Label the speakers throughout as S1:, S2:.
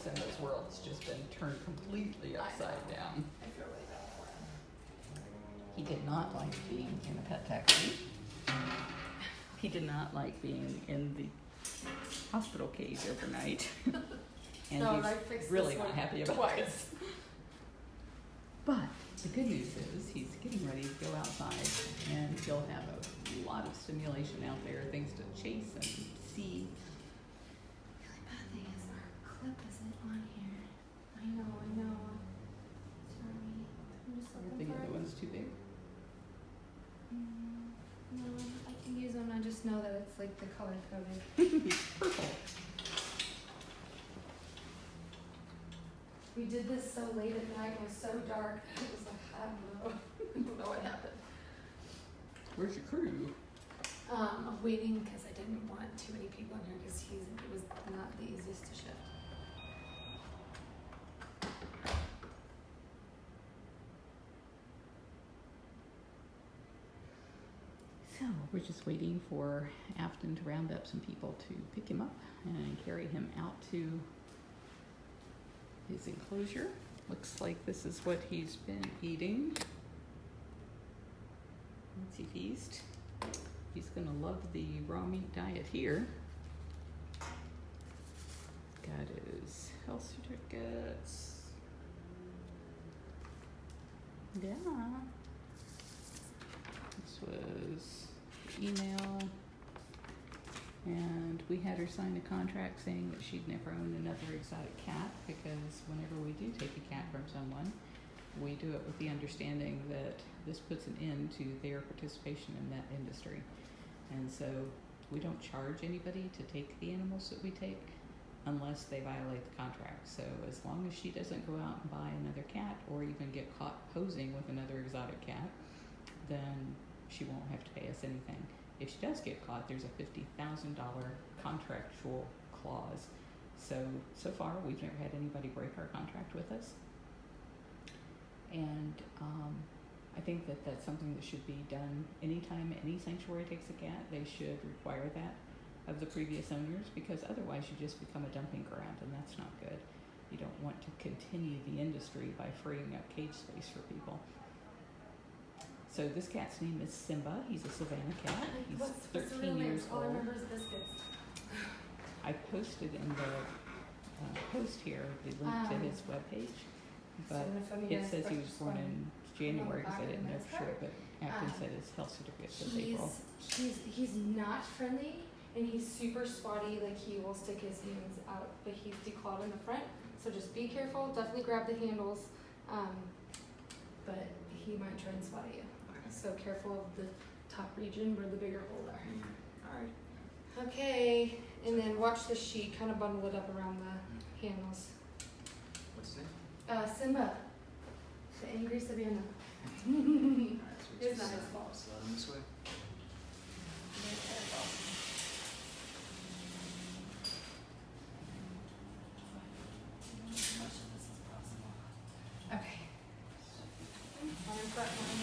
S1: Simba's world's just been turned completely upside down.
S2: I feel really bad for him.
S1: He did not like being in a pet taxi. He did not like being in the hospital cage overnight. And
S2: No, I
S1: he's
S2: fixed
S1: really
S2: this
S1: not
S2: one
S1: happy about
S2: twice.
S1: this. But the good news is he's getting ready to go outside and he'll have a lot of stimulation out there, things to chase and see.
S2: The only bad thing is our clip isn't on here. I know. Sorry. I'm just
S1: Are
S2: looking
S1: the
S2: for
S1: other
S2: it.
S1: ones too big?
S2: No, I can use them. I just know that it's like the color coded.
S1: Purple.
S2: We did this so late at night. It was so dark. It was like, I don't know. I don't know what happened.
S1: Where's your crew?
S2: I'm waiting because I didn't want too many people in here because it was not the easiest to shift.
S1: So we're just waiting for Afton to round up some people to pick him up and carry him out to his enclosure. Looks like this is what he's been eating. Let's see, feast. He's gonna love the raw meat diet here. Got his health certificates. Yeah. This was the email. And we had her sign a contract saying that she'd never own another exotic cat because whenever we do take a cat from someone, we do it with the understanding that this puts an end to their participation in that industry. And so we don't charge anybody to take the animals that we take unless they violate the contract. So as long as she doesn't go out and buy another cat or even get caught posing with another exotic cat, then she won't have to pay us anything. If she does get caught, there's a $50,000 contractual clause. So far, we've never had anybody break our contract with us. And I think that that's something that should be done anytime any sanctuary takes a cat. They should require that of the previous owners because otherwise you just become a dumping ground and that's not good. You don't want to continue the industry by freeing up cage space for people. So this cat's name is Simba. He's a Savannah cat. He's
S2: What's the
S1: 13
S2: real name?
S1: years
S2: All I
S1: old.
S2: remember is biscuits.
S1: I posted in the post here the link to his webpage, but it says he was born in January because I didn't know for sure, but Afton said his health certificate says April.
S2: He's not friendly and he's super spotty. Like he will stick his hands out, but he's declawed in the front. So just be careful. Definitely grab the handles, but he might try and spot you. So careful of the top region where the bigger holes are.
S3: Alright.
S2: Okay, and then watch the sheet. Kind of bundle it up around the handles.
S3: What's his name?
S2: Simba, the angry Savannah.
S3: Alright, so
S2: It's not his fault.
S3: Slow him this way.
S2: Okay. On in front, you can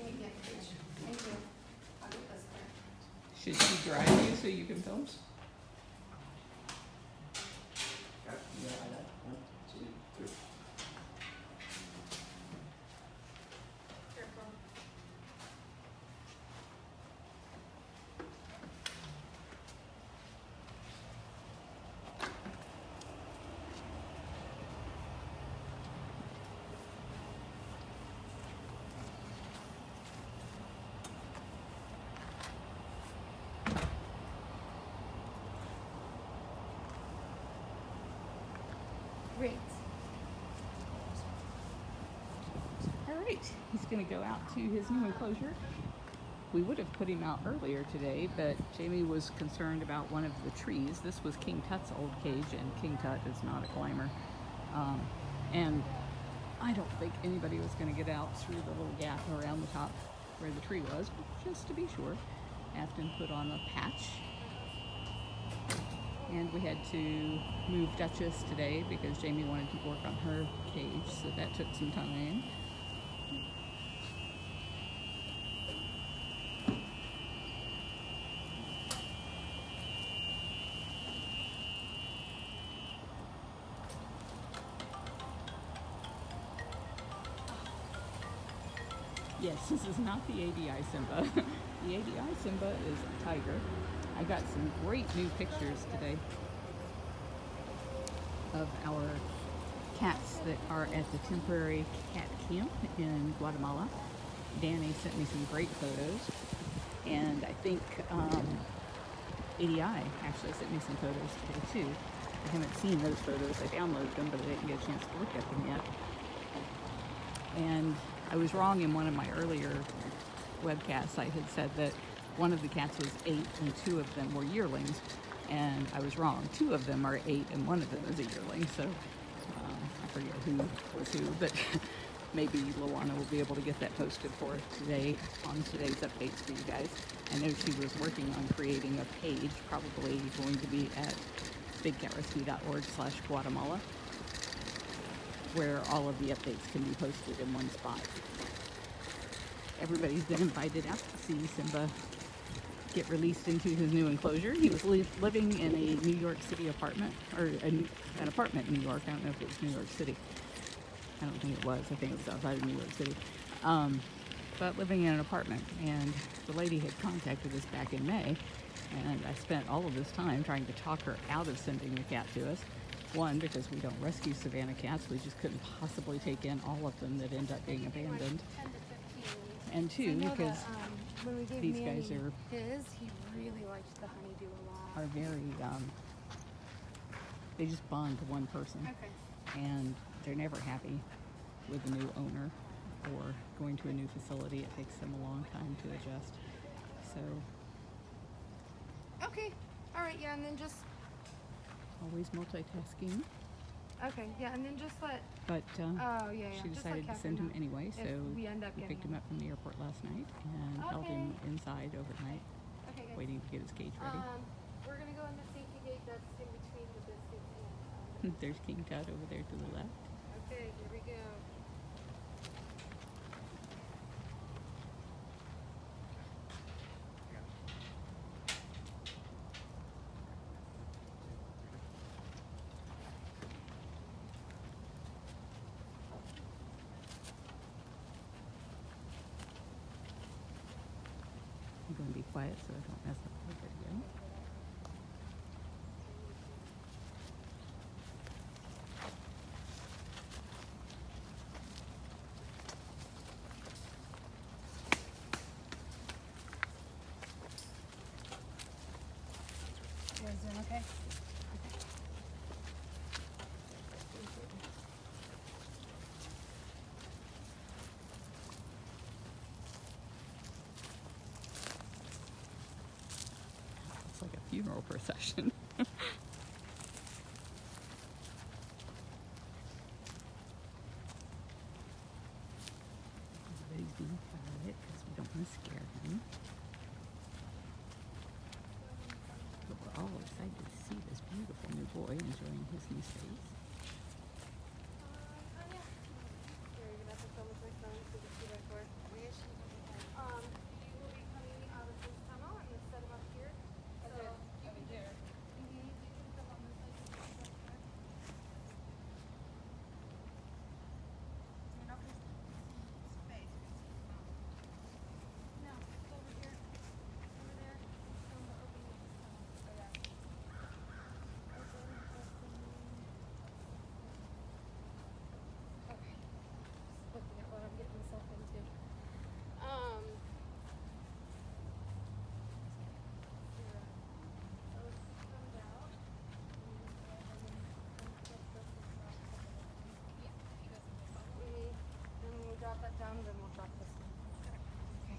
S2: meet me at the page. Thank you. I'll get this there.
S1: Should she drive you so you can film?
S3: Okay. Yeah, I got 1, 2, 3.
S2: Careful. Great.
S1: All right, he's going to go out to his new enclosure. We would have put him out earlier today, but Jamie was concerned about one of the trees. This was King Tut's old cage, and King Tut is not a climber. And I don't think anybody was going to get out through the little gap around the top where the tree was, but just to be sure, Afton put on a patch. And we had to move Duchess today because Jamie wanted to work on her cage, so that took some time. Yes, this is not the ADI Simba. The ADI Simba is a tiger. I got some great new pictures today of our cats that are at the temporary cat camp in Guatemala. Danny sent me some great photos, and I think ADI actually sent me some photos today too. I haven't seen those photos. I downloaded them, but I didn't get a chance to look at them yet. And I was wrong in one of my earlier webcasts. I had said that one of the cats was 8 and 2 of them were yearlings, and I was wrong. 2 of them are 8 and 1 of them is a yearling, so I forget who was who, but maybe Luana will be able to get that posted for today on today's updates for you guys. I know she was working on creating a page, probably going to be at bigcatrescue.org/Guatemala, where all of the updates can be posted in one spot. Everybody's been invited out to see Simba get released into his new enclosure. He was living in a New York City apartment, or an apartment in New York. I don't know if it was New York City. I don't think it was. I think it was outside of New York City. But living in an apartment. And the lady had contacted us back in May, and I spent all of this time trying to talk her out of sending the cat to us. One, because we don't rescue Savannah cats. We just couldn't possibly take in all of them that end up being abandoned. And two, because
S2: when we gave
S1: these
S2: Manny
S1: guys are
S2: he really liked the honeydew a lot.
S1: very, they just bond to one person.
S2: Okay.
S1: And they're never happy with a new owner or going to a new facility. It takes them a long time to adjust. So
S2: Okay. All right. Yeah, and then just
S1: always multitasking.
S2: okay. Yeah, and then just let.
S1: But
S2: Oh yeah.
S1: she
S2: Just
S1: decided
S2: let
S1: to send him
S2: Catherine know
S1: anyway,
S2: if
S1: so
S2: we end up
S1: we
S2: getting
S1: picked him up from the airport last night and held him inside overnight,
S2: Okay, guys.
S1: waiting to get his cage ready.
S2: We're gonna go in the safety gate that's in between the biscuits and.
S1: There's King Tut over there to the left.
S2: Okay, here we go.
S1: I'm going to be quiet so I don't mess up the video.
S2: You guys doing okay?
S1: It's like a funeral procession. Everybody's being quiet because we don't want to scare him. But we're all excited to see this beautiful new boy enjoying his new space.
S2: Here, you're gonna have to film with my phone so you see that door. He will be coming out of this tunnel and then set him up here. So you can there. You can film on this side. No, it's over here. Over there. Film the opening of this tunnel. Okay. Just looking at what I'm getting myself into. Those comes out. And when we drop that down, then we'll drop this one. Okay.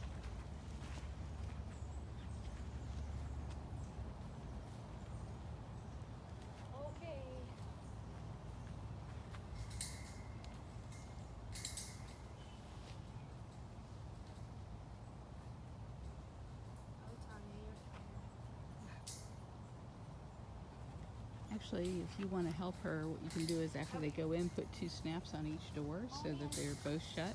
S2: Okay. Oh, Tanya, you're tired.
S1: Actually, if you want to help her, what you can do is after they go in, put 2 snaps on each door so that they're both shut.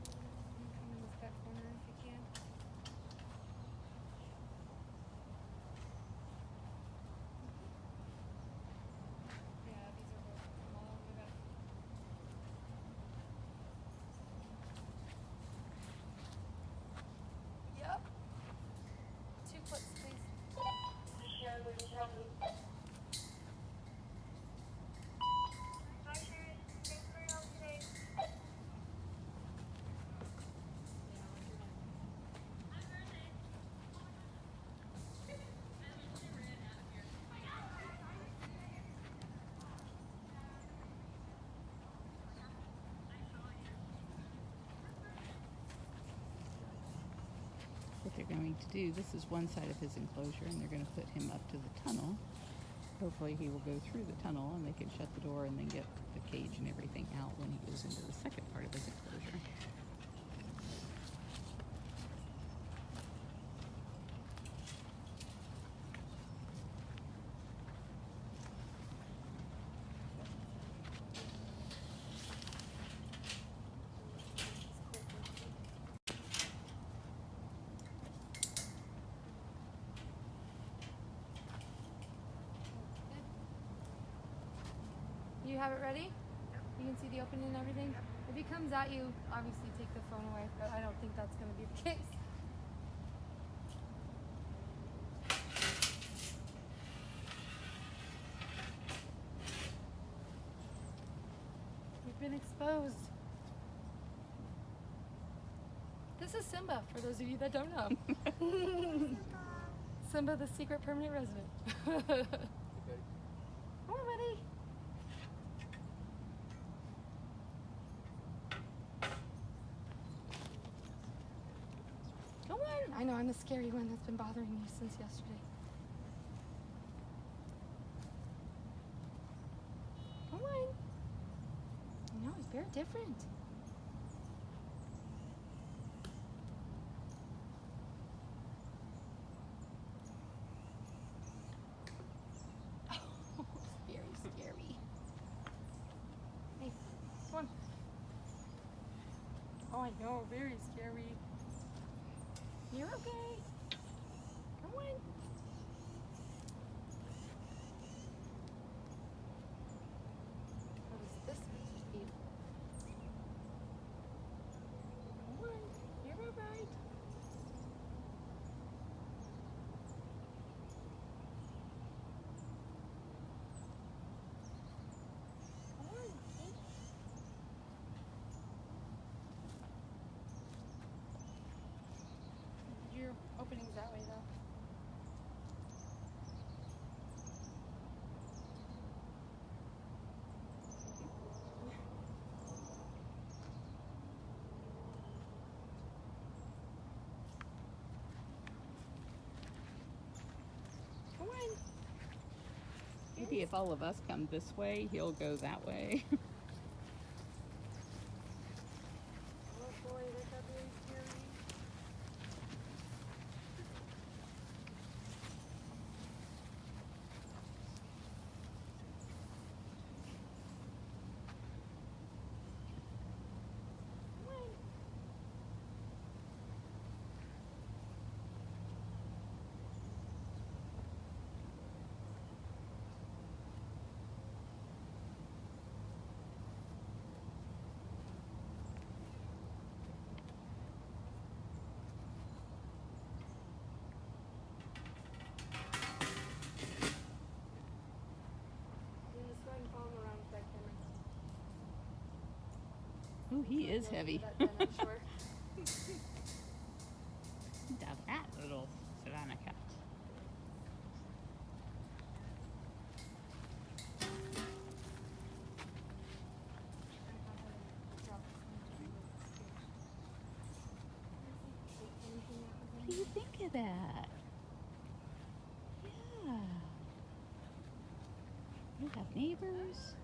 S2: Can you come in this back corner if you can? Yeah, these are both small. We got
S1: what they're going to do. This is one side of his enclosure, and they're going to put him up to the tunnel. Hopefully he will go through the tunnel and they can shut the door and then get the cage and everything out when he goes into the second part of his enclosure.
S2: You have it ready? You can see the opening and everything? If he comes at you, obviously take the phone away, but I don't think that's going to be the case. You've been exposed. This is Simba, for those of you that don't know. Simba, the secret permanent resident. Come on, buddy. Come on. I know, I'm the scary one that's been bothering you since yesterday. Come on. I know, he's very different. Oh, I know, very scary. You're okay. Come on. What is this supposed to be? Come on, you're alright. Come on, okay. Your opening's that way, though. Come on.
S1: Maybe if all of us come this way, he'll go that way.
S2: Oh boy, that got very scary.
S1: Oh, he is heavy.
S2: That I'm sure.
S1: Now that little Savannah cat. What do you think of that? Yeah. You have neighbors.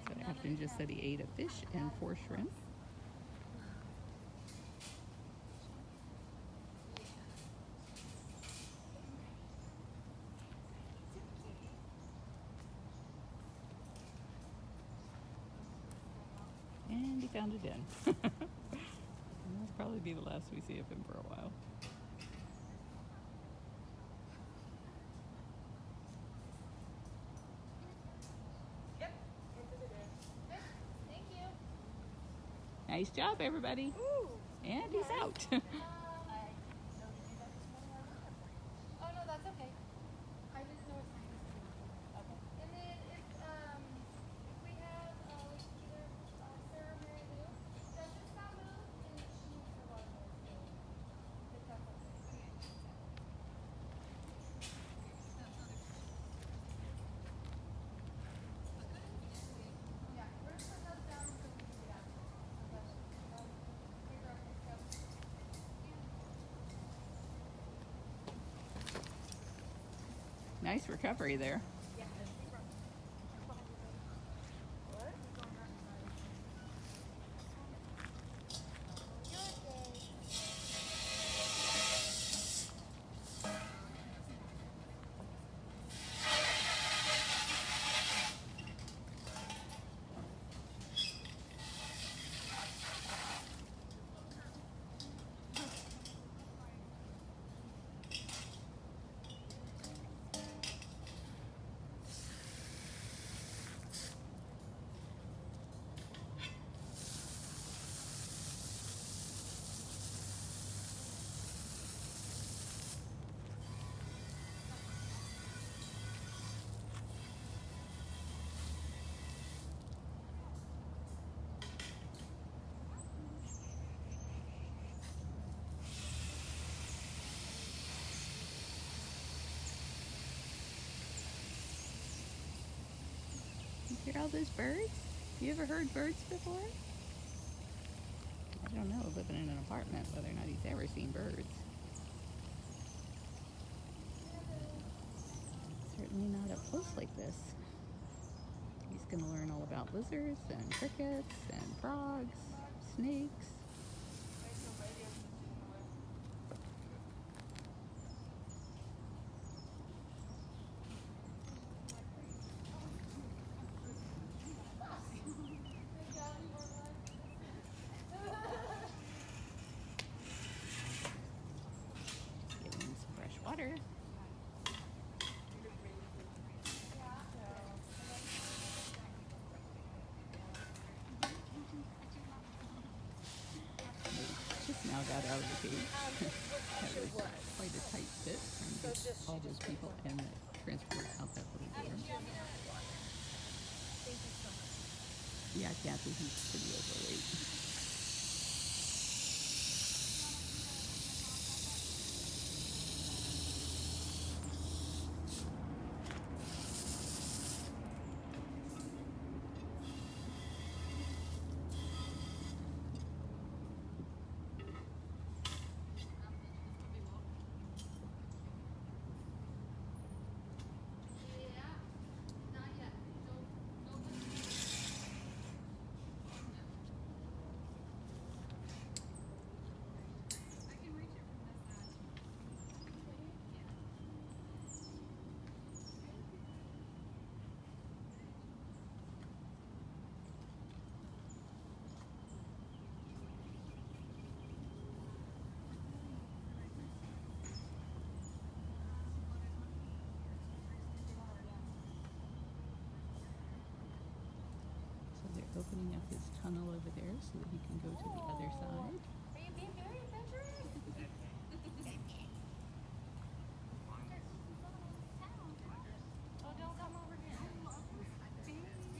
S1: So Afton just said he ate a fish and 4 shrimp. And he found a den. That'll probably be the last we see of him for a while.
S2: Yep. Thank you.
S1: Nice job, everybody.
S2: Ooh.
S1: And he's out.
S2: Oh no, that's okay. I didn't know what time it was. Okay. And then if we have like either Sarah or Mary Lou, does this not move? And she needs her water. If that's okay.
S1: Nice recovery there. You hear all those birds? You ever heard birds before? I don't know, living in an apartment, whether or not he's ever seen birds. Certainly not up close like this. He's going to learn all about lizards and crickets and frogs, snakes. Getting some fresh water. Just now got out of the cage. That was quite a tight fit trying to get all those people and the transport out that little door. Yeah, Kathy, he's pretty overweight. Opening up his tunnel over there so that he can go to the other side.
S4: Are you being very adventurous? Oh, don't come over here.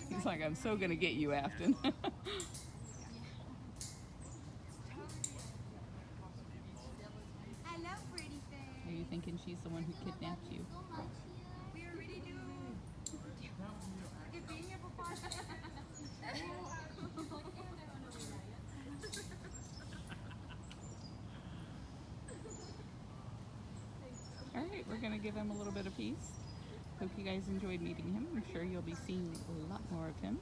S1: He's like, I'm so gonna get you, Afton.
S4: Hello, pretty face.
S1: Are you thinking she's the one who kidnapped you?
S4: We already do. You've been here before.
S1: Alright, we're gonna give him a little bit of peace. Hope you guys enjoyed meeting him. I'm sure you'll be seeing a lot more of him.